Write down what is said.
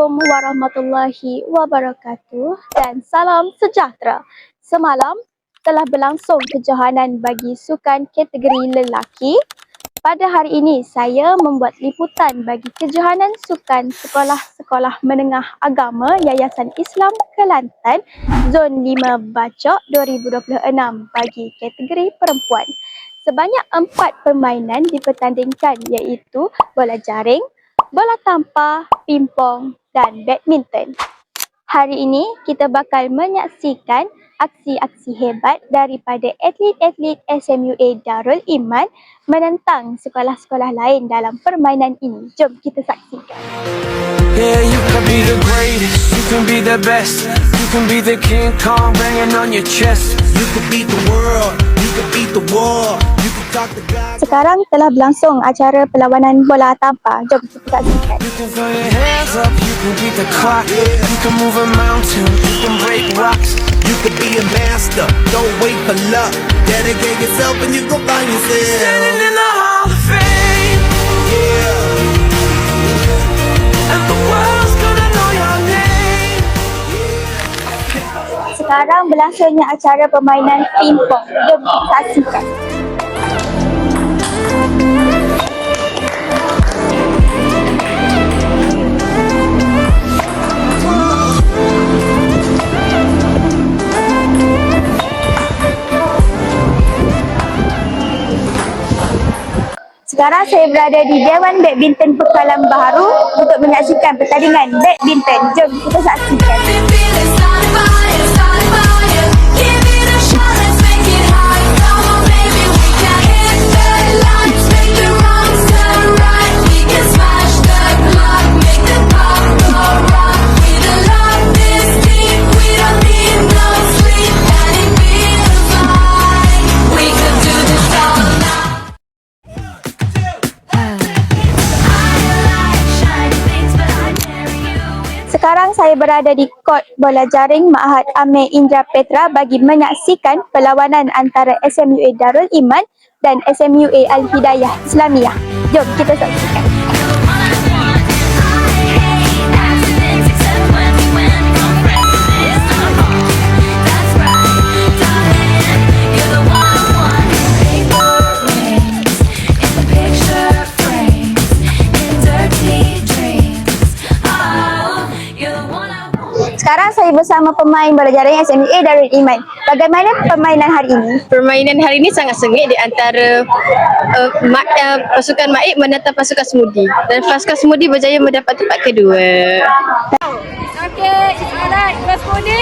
Assalamualaikum warahmatullahi wabarakatuh dan salam sejahtera. Semalam telah berlangsung kejohanan bagi sukan kategori lelaki. Pada hari ini saya membuat liputan bagi kejohanan sukan sekolah-sekolah menengah agama Yayasan Islam Kelantan Zon 5 Bacok 2026 bagi kategori perempuan. Sebanyak 4 permainan dipertandingkan iaitu bola jaring, bola tampar, pingpong dan badminton. Hari ini kita bakal menyaksikan aksi-aksi hebat daripada atlet-atlet SMUA Darul Iman menentang sekolah-sekolah lain dalam permainan ini. Jom kita saksikan. Yeah, you can be the greatest, you can be the best, you can be the King Kong banging on your chest. You can beat the world, you can beat the war, you can talk to God. Sekarang telah berlangsung acara perlawanan bola tampar. Jom kita saksikan. You can throw your hands up, you can beat the clock, you can move a mountain, you can break rocks. You could be a master, don't wait for luck. Dedicate yourself and you go find yourself. Standing in the Hall of Fame, Yeah. and the world's gonna know your name. Sekarang berlangsungnya acara permainan pingpong. Jom kita saksikan. Sekarang saya berada di Dewan Badminton Pekalan Baharu untuk menyaksikan pertandingan badminton. Jom kita saksikan. Sekarang saya berada di kort bola jaring Ma'had Amir Indra Petra bagi menyaksikan perlawanan antara SMUA Darul Iman dan SMUA Al-Hidayah Islamiyah. Jom kita saksikan. Sekarang saya bersama pemain bola jaring SMUA Darul Iman. Bagaimana permainan hari ini? Permainan hari ini sangat sengit di antara pasukan Maib menentang pasukan Semudi, dan pasukan Semudi berjaya mendapat tempat kedua. Okey, alright, Semudi.